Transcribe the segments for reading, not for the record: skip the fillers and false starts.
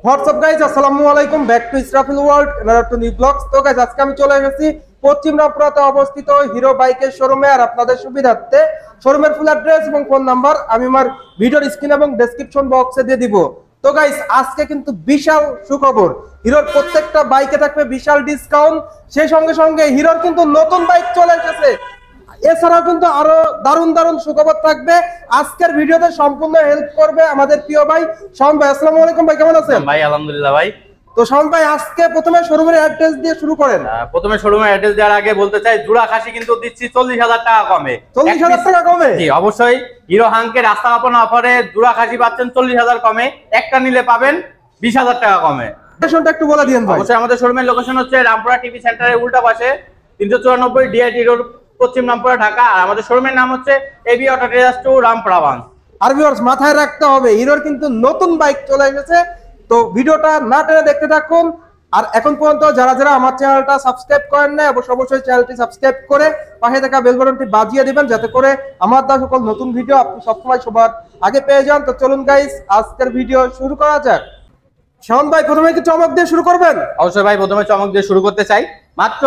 WhatsApp guys, আসসালামু আলাইকুম, back to Israfil world, another to new vlogs। তো গাইজ আজকে আমি চলে এসেছি পশ্চিম রামপুরাতে অবস্থিত হিরো বাইকের শোরুমে। আর আপনাদের সুবিধার্থে শোরুমের ফুল অ্যাড্রেস এবং ফোন নাম্বার আমি আমার ভিডিওর স্ক্রিন এবং ডেসক্রিপশন বক্সে দিয়ে দিব। তো গাইজ আজকে কিন্তু বিশাল সুখবর, হিরোর প্রত্যেকটা বাইকে থাকবে বিশাল ডিসকাউন্ট। সেই সঙ্গে সঙ্গে হিরোর কিন্তু নতুন বাইক চলে এসেছে, এছাড়াও কিন্তু আরো দারুণ দারুণ সুখবর থাকবে। আজকের ভিডিওতে সম্পূর্ণ হেল্প করবে আমাদের প্রিয় ভাই শাওন ভাই। আসসালামু আলাইকুম ভাই, কেমন আছেন? ভাই আলহামদুলিল্লাহ ভাই। তো শাওন ভাই, আজকে প্রথমে শোরুমের অ্যাড্রেস দিয়ে শুরু করেন। প্রথমে শোরুমের অ্যাড্রেস দেওয়ার আগে বলতে চাই, জোড়া খাসি কিন্তু দিচ্ছি 40,000 টাকা কমে। 40,000 টাকা কমে? জি অবশ্যই, হিরো হাঙ্কের রাস্তা কাপানো অফারে জোড়া খাসি পাচ্ছেন 40,000 কমে, একটা নিলে পাবেন 20,000 টাকা কমে। লোকেশনটা একটু বলে দিন ভাই। অবশ্যই আমাদের শোরুমের লোকেশন হচ্ছে রামপুরা টিভি সেন্টারের উল্টা পাশে 394 ডিআইটি রোড, পশ্চিম রামপুরা, ঢাকা। আর আমাদের শোরুমের নাম হচ্ছে AB auto traders two Rampura branch. আর ভিউয়ার্স, মাথায় রাখতে হবে হিরোর কিন্তু নতুন বাইক চলে এসেছে। তো ভিডিওটা না টেনে দেখতে থাকুন। আর এখন পর্যন্ত যারা যারা আমার চ্যানেলটা সাবস্ক্রাইব করেন না, অবশ্যই চ্যানেলটি সাবস্ক্রাইব করে পাশে থাকা বেল বাটনটি বাজিয়ে দিবেন, যাতে করে আমার দেওয়া সকল নতুন ভিডিও আপনি সবসময় সবার আগে পেয়ে যান। তো চলুন গাইস, আজকের ভিডিও শুরু করা যাক। শাওন ভাই, প্রথমে কি চমক দিয়ে শুরু করবেন? অবশ্যই ভাই, প্রথমে চমক দিয়ে শুরু করতে চাই। মাত্র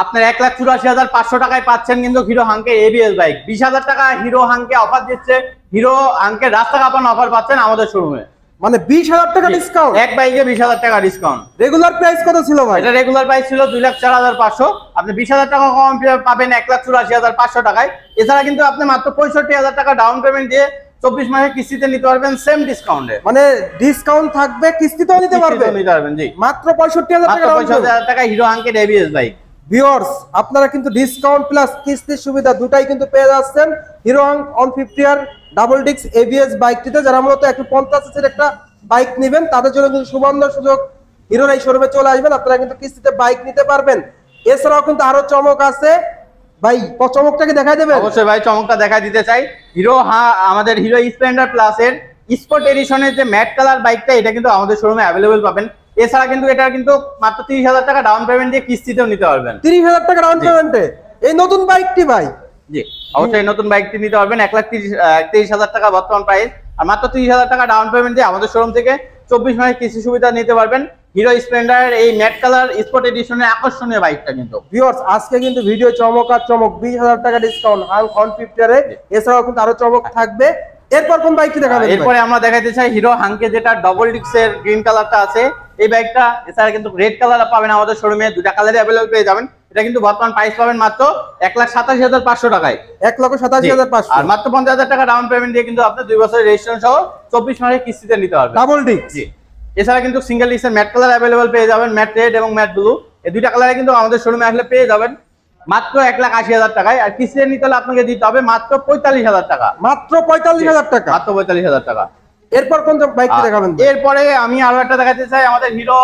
আপনার 1,84,500 টাকায় পাচ্ছেন কিন্তু হিরো হাঙ্কে এবিএস বাইক। 20,000 টাকা হিরো হাঙ্কে অফার দিচ্ছে, হিরো হাঙ্কে রাস্তা কাপানো অফার পাচ্ছেন আমাদের শোরুমে। মানে 20,000 টাকা ডিসকাউন্ট? এক বাইকে 20,000 টাকা ডিসকাউন্ট। রেগুলার প্রাইস কত ছিল ভাই? এটা রেগুলার প্রাইস ছিল 2,04,500, আপনি 20,000 টাকা কম পাবেন 1,84,500 টাকায়। এছাড়া কিন্তু আপনি মাত্র 65,000 টাকা ডাউন পেমেন্ট দিয়ে 24 মাসের কিস্তিতে নিতে পারবেন সেম ডিসকাউন্টে। মানে ডিসকাউন্ট থাকবে, কিস্তিতেও নিতে পারবেন? জি, মাত্র 65,000 টাকা। 65,000 টাকা হিরো হাঙ্কের এবিএস বাইক। ভিউয়ার্স, আপনারা কিন্তু ডিসকাউন্ট প্লাস কিস্তির সুবিধা দুটাই কিন্তু পেয়ে যাচ্ছেন হিরো হাঙ্ক 150 আর ডাবল ডিস্ক এবিএস বাইকটিতে। যারা মূলত 150 সিসির একটা বাইক নেবেন তাদের জন্য কিন্তু সুবর্ণ সুযোগ, হিরোর এই শোরুমে চলে আসবেন, আপনারা কিন্তু কিস্তিতে বাইক নিতে পারবেন। এছাড়াও কিন্তু আরো চমক আছে ভাই, চমকটাকে দেখাই দেবেন? অবশ্যই ভাই, চমকটা দেখা দিতে চাই। হিরো আমাদের হিরো স্প্লেন্ডার প্লাস এর স্পোর্ট এডিশনের যে ম্যাট কালার বাইকটা, এটা কিন্তু আমাদের শোরুমে অ্যাভেলেবেল পাবেন। এছাড়া কিন্তু এটা কিন্তু মাত্র 30,000 টাকা ডাউন পেমেন্ট দিয়ে কিস্তিতেও নিতে পারবেন। 30,000 টাকা ডাউন পেমেন্টে এই নতুন বাইকটি ভাই? জি অবশ্যই, নতুন বাইকটি নিতে পারবেন। 1,30,000 টাকা বর্তমান প্রাইস, আর মাত্র 30,000 টাকা ডাউন পেমেন্ট দিয়ে আমাদের শোরুম থেকে 24 মাসের কিস্তি সুবিধা নিতে পারবেন হিরো স্প্লেন্ডার এই ম্যাট কালার স্পোর্ট এডিশনের আকর্ষণীয় বাইকটা। কিন্তু ভিউয়ার্স, আজকে কিন্তু ভিডিও চমক আর চমক, 20,000 টাকা ডিসকাউন্ট হাঙ্ক 150 এ। এছাড়াও কিন্তু আরো চমক থাকবে। এরপর কোন বাইকটি দেখাবেন? এরপরে আমরা দেখাইতে চাই হিরো হাঙ্কে যেটা ডবল ডিস্কের গ্রিন কালারটা আছে এই বাইকটা। এছাড়া কিন্তু রেড কালার পাবেন আমাদের শোরুমে, দুটা কালারই অ্যাভেলেবল পেয়ে যাবেন। এটা কিন্তু বর্তমান প্রাইস পাবেন মাত্র 1,87,500 টাকায়। 1,87,500। আর মাত্র 50,000 টাকা ডাউন পেমেন্ট দিয়ে কিন্তু আপনি 2 বছরের রেজিস্ট্রেশন সহ 24 মাসের কিস্তিতে নিতে পারবেন ডাবল ডিস্ক। জি, এছাড়া কিন্তু সিঙ্গেল ডিস্কের ম্যাট কালার অ্যাভেলেবল পেয়ে যাবেন, ম্যাট রেড এবং ম্যাট ব্লু। এই দুইটা কালারে কিন্তু আমাদের শোরুমে আসলে পেয়ে যাবেন মাত্র 1,80,000 টাকায়। আর কিস্তিতে নিতে হলে আপনাকে দিতে হবে মাত্র 45,000 টাকা। মাত্র 45,000 টাকা? মাত্র 45,000 টাকা। এরপর কোন বাইকটি দেখাবেন? এরপরে আমি আরো একটা দেখাতে চাই, আমাদের হিরো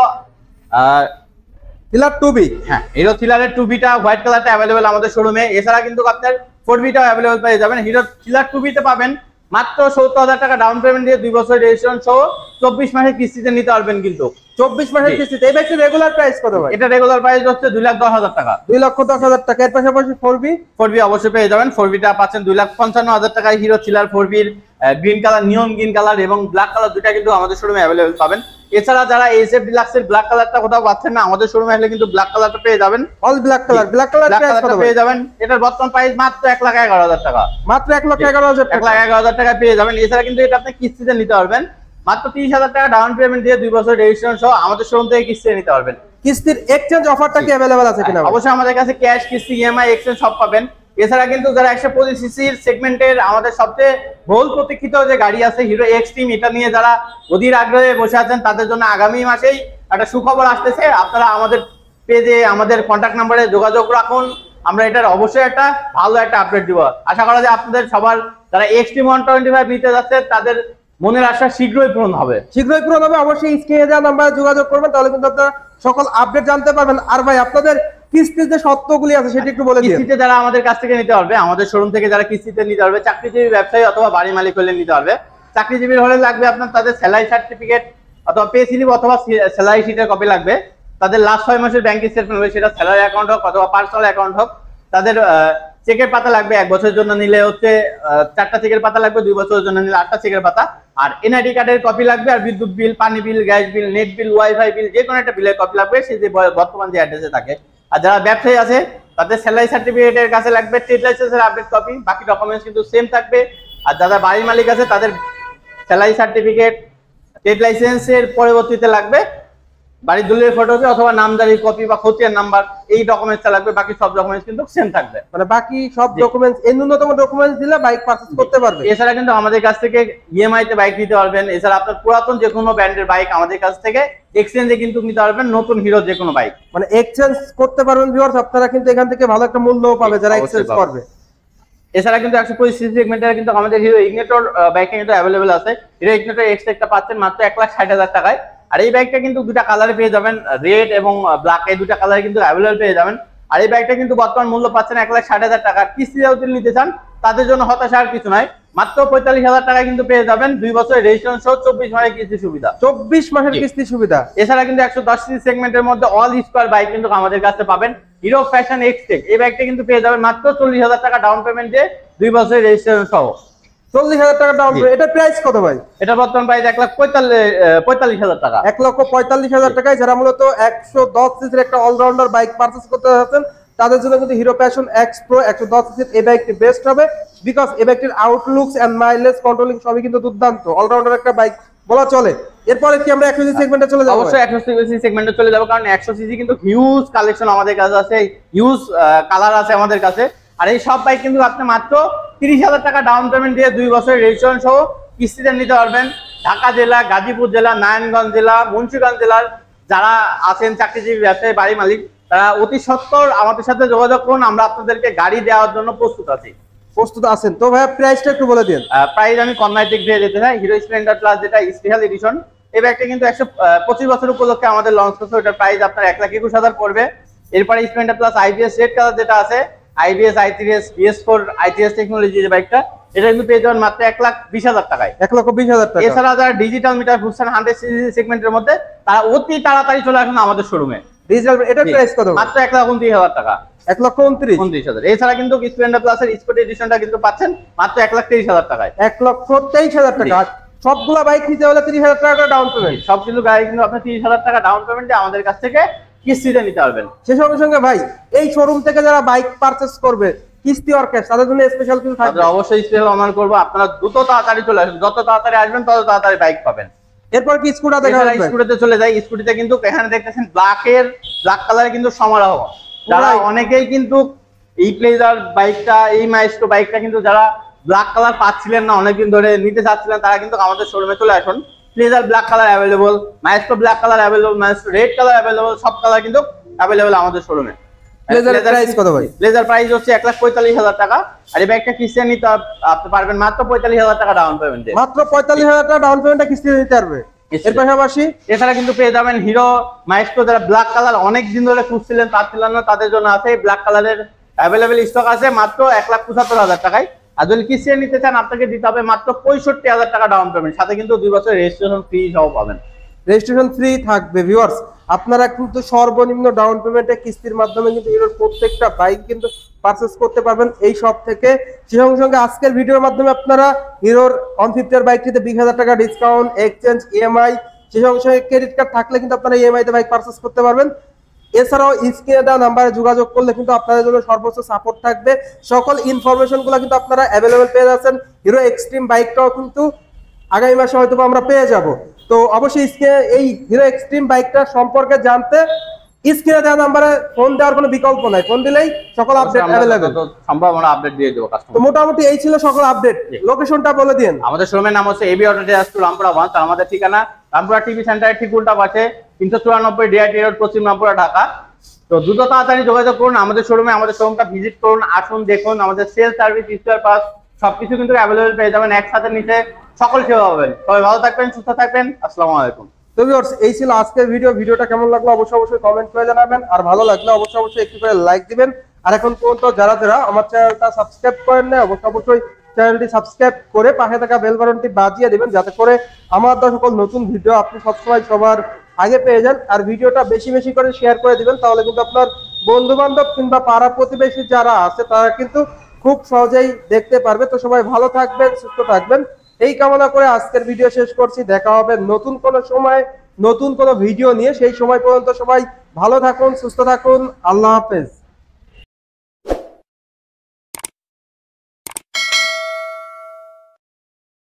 থ্রিলার 2B। হ্যাঁ, হিরো থ্রিলারের 2Bটা হোয়াইট কালারটা অ্যাভেলেবল আমাদের শোরুমে। এছাড়া কিন্তু আপনার 4Bটাও অ্যাভেলেবল পেয়ে যাবেন। হিরো থ্রিলার 2Bতে পাবেন মাত্র 70,000 টাকা ডাউন পেমেন্ট দিয়ে 2 বছরের রেজিস্ট্রেশন সহ 24 মাসের কিস্তিতে নিতে পারবেন। কিন্তু 24 মাসের কিস্তিতে। এই বাইকটির রেগুলার প্রাইস কত ভাই? এটা রেগুলার প্রাইস হচ্ছে 2,10,000 টাকা। 2,10,000 টাকা। এর পাশাপাশি 4B অবশ্যই পেয়ে যাবেন। 4Bটা পাচ্ছেন 2,55,000 টাকায়। হিরো থ্রিলার 4Bর green colour, neon green colour এবং ব্ল্যাক কালার দুটা কিন্তু আমাদের শোরুমে অ্যাভেলেবল পাবেন। এছাড়া যারা এসএফ ডিলাক্সের ব্ল্যাক কালারটা কোথাও পাচ্ছেন না, আমাদের শোরুমে আসলে কিন্তু ব্ল্যাক কালারটা পেয়ে যাবেন। All black colour. Black colour price কত পেয়ে যাবেন? এটার বর্তমান প্রাইস মাত্র 1,11,000 টাকা। মাত্র 1,11,000 টাকা। 1,11,000 টাকা পেয়ে যাবেন। এছাড়া কিন্তু এটা আপনি কিস্তিতে নিতে পারবেন মাত্র 30,000 টাকা ডাউন পেমেন্ট দিয়ে 2 বছর রেজিস্ট্রেশন সহ আমাদের শোরুম থেকে কিস্তিতে নিতে পারবেন। কিস্তির এক্সচেঞ্জ অফারটা কি अवेलेबल আছে কিনা? অবশ্যই আমাদের কাছে ক্যাশ, কিস্তি, ইএমআই, এক্সচেঞ্জ সব পাবেন। এছাড়া কিন্তু যারা 125 সিসির সেগমেন্টের আমাদের সবচেয়ে বহুল প্রতীক্ষিত যে গাড়ি আছে হিরো এক্সট্রিম, এটা নিয়ে যারা অধীর আগ্রহে বসে আছেন তাদের জন্য আগামী মাসেই একটা সুখবর আসতেছে। আপনারা আমাদের পেজে আমাদের কন্ট্যাক্ট নাম্বারে যোগাযোগ রাখুন, আমরা এটার অবশ্যই একটা ভালো একটা আপডেট দিব। আশা করা যায় আপনাদের সবার যারা এক্সট্রিম 125 নিতে যাচ্ছে তাদের মনের আশা শীঘ্রই পূরণ হবে। শীঘ্রই পূরণ হবে। অবশ্যই স্ক্রিনে দেওয়া নাম্বারে যোগাযোগ করবেন, তাহলে কিন্তু আপনারা সকল আপডেট জানতে পারবেন। আর ভাই, আপনাদের কিস্তির যে শর্তগুলি আছে সেটা একটু বলে দিন। কিস্তিতে যারা আমাদের কাছ থেকে নিতে পারবে, আমাদের শোরুম থেকে যারা কিস্তিতে নিতে পারবে, চাকরিজীবী, ব্যবসায়ী অথবা বাড়ি মালিক হলে নিতে পারবে। চাকরিজীবী হলে লাগবে আপনার তাদের স্যালারি সার্টিফিকেট অথবা পে স্লিপ অথবা স্যালারি শিটের কপি লাগবে। তাদের লাস্ট 6 মাসের ব্যাংক স্টেটমেন্ট হবে, সেটা স্যালারি অ্যাকাউন্ট হোক অথবা পার্সোনাল অ্যাকাউন্ট হোক। তাদের চেকের পাতা লাগবে, 1 বছরের জন্য নিলে হচ্ছে 4টা চেকের পাতা লাগবে, 2 বছরের জন্য নিলে 8টা চেকের পাতা। আর এনআইডি কার্ডের কপি লাগবে, আর বিদ্যুৎ বিল, পানি বিল, গ্যাস বিল, নেট বিল, ওয়াইফাই বিল, যে কোনো একটা বিলের কপি লাগবে, সে যে বর্তমান যে অ্যাড্রেসে থাকে। আর যারা ব্যবসায়ী আছে তাদের স্যালারি সার্টিফিকেটের কাছে লাগবে ট্রেড লাইসেন্সের আপডেট কপি, বাকি ডকুমেন্টস কিন্তু সেম থাকবে। আর যারা বাড়ির মালিক আছে তাদের স্যালারি সার্টিফিকেট, ট্রেড লাইসেন্সের পরবর্তীতে লাগবে বাড়ির দলিলের ফটোকপি অথবা নামজারির কপি বা খতিয়ান নাম্বার, এই ডকুমেন্টসটা লাগবে। বাকি সব ডকুমেন্টস কিন্তু সেম থাকবে, মানে বাকি সব ডকুমেন্টস, এই ন্যূনতম ডকুমেন্টস দিলে বাইক পারচেজ করতে পারবে। এছাড়া কিন্তু আমাদের কাছ থেকে ইএমআই তে বাইক নিতে পারবেন। এছাড়া আপনার পুরাতন যে কোনো ব্র্যান্ডের বাইক আমাদের কাছ থেকে এক্সচেঞ্জে কিন্তু নিতে পারবেন, নতুন হিরো যে কোনো বাইক মানে এক্সচেঞ্জ করতে পারবেন ভিউয়ার্স। আপনারা কিন্তু এখান থেকে ভালো একটা মূল্যও পাবে যারা এক্সচেঞ্জ করবে। এছাড়া কিন্তু 125 সিসি সেগমেন্টের কিন্তু আমাদের হিরো ইগনিটর বাইকে কিন্তু অ্যাভেলেবল আছে। হিরো ইগনিটর এক্স একটা পাচ্ছেন মাত্র 1,60,000 টাকায়। আর এই বাইকটা কিন্তু দুটা কালারে পেয়ে যাবেন, রেড এবং ব্ল্যাক, এই দুটা কালারে কিন্তু অ্যাভেলেবল পেয়ে যাবেন। আর এই বাইকটা কিন্তু বর্তমান মূল্য পাচ্ছেন 1,60,000 টাকা। কিস্তিতে যদি নিতে চান তাদের জন্য হতাশা আর কিছু নাই, মাত্র 45,000 টাকায় কিন্তু পেয়ে যাবেন 2 বছরের রেজিস্ট্রেশন সহ 24 মাসের কিস্তি সুবিধা। 24 মাসের কিস্তি সুবিধা। এছাড়া কিন্তু 110 সিসি সেগমেন্টের মধ্যে অল স্কয়ার বাইক কিন্তু আমাদের কাছে পাবেন। হিরো ফ্যাশন এক্সটেক এই বাইকটা কিন্তু পেয়ে যাবেন মাত্র 40,000 টাকা ডাউন পেমেন্ট দিয়ে 2 বছরের রেজিস্ট্রেশন সহ। 40,000 টাকা ডাউন পেমেন্ট, এটা প্রাইস কত ভাই? এটা বর্তমান প্রাইস 1,45,000 টাকা। 1,45,000 টাকায় যারা মূলত 110 সিসির একটা অলরাউন্ডার বাইক পারচেজ করতে যাচ্ছেন তাদের জন্য কিন্তু হিরো প্যাশন এক্স প্রো 110 সিসির এই বাইকটি বেস্ট হবে, বিকজ এই বাইকটির আউটলুকস এন্ড মাইলেজ কন্ট্রোলিং সবই কিন্তু দুর্দান্ত, অলরাউন্ডার একটা বাইক বলা চলে। এরপরে কি আমরা 100 সিসি সেগমেন্টে চলে যাব? অবশ্যই 100 সিসি সেগমেন্টে চলে যাব, কারণ 100 সিসি কিন্তু হিউজ কালেকশন আমাদের কাছে আছে, হিউজ কালার আছে আমাদের কাছে। আর এই সব বাইক কিন্তু আপনি মাত্র 30,000 টাকা ডাউন পেমেন্ট দিয়ে 2 বছরের রেজিস্ট্রেশন সহ কিস্তিতে নিতে পারবেন। ঢাকা জেলা, গাজীপুর জেলা, নারায়ণগঞ্জ জেলা, মুন্সিগঞ্জ জেলার যারা আছেন চাকরিজীবী ব্যবসায়ী বাড়ি মালিক, তারা অতি সত্বর আমাদের সাথে যোগাযোগ করুন, আমরা আপনাদেরকে গাড়ি দেওয়ার জন্য প্রস্তুত আছি। প্রস্তুত আছেন তো ভাই? প্রাইসটা একটু বলে দিন। প্রাইস আমি কনভার্টিক দিয়ে যেতে চাই। হিরো স্প্লেন্ডার প্লাস যেটা স্পেশাল এডিশন, এই ব্যাগটা কিন্তু 125 বছর উপলক্ষে আমাদের লঞ্চ করছে, ওটার প্রাইস আপনার 1,21,000 পড়বে। এরপরে Splendor plus IBS red colour যেটা আছে, IBS i3s BS4 i3s technology যে বাইকটা, এটা কিন্তু পেয়ে যাবেন মাত্র 1,20,000 টাকায়। 1,20,000 টাকা। এছাড়া যারা ডিজিটাল মিটার খুঁজছেন 100 সিসি সেগমেন্টের মধ্যে, তারা অতি তাড়াতাড়ি চলে আসুন আমাদের শোরুমে। ডিজিটাল এটার প্রাইস কত? মাত্র 1,29,000 টাকা। 1,29,000। এছাড়া কিন্তু স্প্লেন্ডার প্লাসের স্পোর্ট এডিশনটা কিন্তু পাচ্ছেন মাত্র 1,23,000 টাকায়। 1,23,000 টাকা। সবগুলা বাইক নিতে হলে 30,000 টাকা ডাউন পেমেন্ট। সবগুলো গাড়ি কিন্তু আপনি 30,000 টাকা ডাউন পেমেন্ট দিয়ে আমাদের কাছ থেকে কিস্তিতে নিতে পারবেন। সে সঙ্গে সঙ্গে ভাই এই শোরুম থেকে যারা বাইক পারচেজ করবে কিস্তি আর ক্যাশ, তাদের জন্য স্পেশাল কিছু থাকবে? অবশ্যই স্পেশাল অনার করব। আপনারা দ্রুত তাড়াতাড়ি চলে আসবেন, যত তাড়াতাড়ি আসবেন তত তাড়াতাড়ি বাইক পাবেন। এরপর কি স্কুটার দেখা যাবে? স্কুটিতে চলে যাই। স্কুটিতে কিন্তু এখানে দেখতেছেন ব্ল্যাক কালারে কিন্তু সমারোহ। যারা অনেকেই কিন্তু এই প্লেজার বাইকটা, এই মাইস্ট্রো বাইকটা কিন্তু যারা ব্ল্যাক কালার পাচ্ছিলেন না অনেকদিন ধরে নিতে চাচ্ছিলেন, তারা কিন্তু আমাদের শোরুমে চলে আসুন। Pleasure black colour available, Maestro black colour available, Maestro red colour available, সব কালার কিন্তু অ্যাভেলেবল আমাদের শোরুমে। প্লেজারের প্রাইস কত ভাই? প্লেজার প্রাইস হচ্ছে 1,45,000 টাকা। আর এই ব্যাগটা কিস্তি নিতে আপনি পারবেন মাত্র 45,000 টাকা ডাউন পেমেন্ট দিয়ে। মাত্র 45,000 টাকা ডাউন পেমেন্টটা কিস্তি দিতে পারবে। এর পাশাপাশি এছাড়া কিন্তু পেয়ে যাবেন হিরো মাইস্ট্রো, যারা ব্ল্যাক কালার অনেক দিন ধরে খুঁজছিলেন পাচ্ছিলেন না, তাদের জন্য আছে ব্ল্যাক কালারের অ্যাভেলেবল স্টক আছে মাত্র 1,75,000 টাকায়। আর যদি কিস্তি নিতে চান আপনাকে দিতে হবে মাত্র 65,000 টাকা ডাউন পেমেন্ট, সাথে কিন্তু 2 বছর রেজিস্ট্রেশন ফ্রি সহ পাবেন। রেজিস্ট্রেশন ফ্রি থাকবে ভিউয়ার্স। আপনারা কিন্তু সর্বনিম্ন ডাউন পেমেন্টে কিস্তির মাধ্যমে কিন্তু হিরোর প্রত্যেকটা বাইক কিন্তু পারচেজ করতে পারবেন এই শপ থেকে। সেই সঙ্গে আজকের ভিডিওর মাধ্যমে আপনারা হিরোর 150 বাইকটিতে 20,000 টাকা ডিসকাউন্ট, এক্সচেঞ্জ, ইএমআই, সেই সঙ্গে ক্রেডিট কার্ড থাকলে কিন্তু আপনারা ইএমআই তে বাইক পারচেজ করতে পারবেন। এছাড়াও স্ক্রিনে দেওয়া নাম্বারে যোগাযোগ করলে কিন্তু আপনাদের জন্য সর্বোচ্চ সাপোর্ট থাকবে। সকল ইনফরমেশন গুলো কিন্তু আপনারা অ্যাভেলেবেল পেয়ে যাচ্ছেন। হিরো এক্সট্রিম বাইকটাও কিন্তু আগামী মাসে হয়তো আমরা পেয়ে যাব। তো অবশ্যই এই হিরো এক্সট্রিম বাইকটা সম্পর্কে জানতে স্ক্রিনে দেওয়া নাম্বারে ফোন দেওয়ার কোনো বিকল্প নাই, ফোন দিলেই সকল আপডেট অ্যাভেলেবেল। সম্ভব আমরা আপডেট দিয়ে দেব কাস্টমার। তো মোটামুটি এই ছিল সকল আপডেট। লোকেশনটা বলে দিন। আমাদের শোরুমের নাম হচ্ছে এবি অটো ট্রেডার্স রামপুরা 1। আর আমাদের ঠিকানা রামপুরা টিভি সেন্টারের ঠিক উল্টা পাশে 394 ডিআইটি রোড, পশ্চিম রামপুরা, ঢাকা। তো দ্রুত তাড়াতাড়ি যোগাযোগ করুন আমাদের শোরুমে, আমাদের শোরুমটা ভিজিট করুন, আসুন, দেখুন। আমাদের সেল সার্ভিস, স্পেয়ার পার্টস সবকিছু কিন্তু অ্যাভেলেবেল পেয়ে যাবেন, একসাথে নিচে সকল সেবা পাবেন। সবাই ভালো থাকবেন, সুস্থ থাকবেন। আসসালামু আলাইকুম। তো ভিউয়ার্স এই ছিল আজকের ভিডিওটা কেমন লাগলো অবশ্যই কমেন্ট করে জানাবেন। আর ভালো লাগলে অবশ্যই একটু করে লাইক দিবেন। আর এখন পর্যন্ত যারা আমার চ্যানেলটা সাবস্ক্রাইব করেন না অবশ্যই চ্যানেলটি সাবস্ক্রাইব করে পাশে থাকা বেল বাটনটি বাজিয়ে দিবেন, যাতে করে আমার সকল নতুন ভিডিও আপনি সবসময় সবার আগে পেয়ে যান। আর ভিডিওটা বেশি করে শেয়ার করে দিবেন, তাহলে কিন্তু আপনার বন্ধু বান্ধব কিংবা পাড়া প্রতিবেশী যারা আছে তারা কিন্তু খুব সহজেই দেখতে পারবে। তো সবাই ভালো থাকবেন, সুস্থ থাকবেন। এই কামনা করে আজকের ভিডিও শেষ করছি। দেখা হবে নতুন কোনো সময় নতুন কোনো ভিডিও নিয়ে। সেই সময় পর্যন্ত সবাই ভালো থাকুন, সুস্থ থাকুন। আল্লাহ হাফেজ।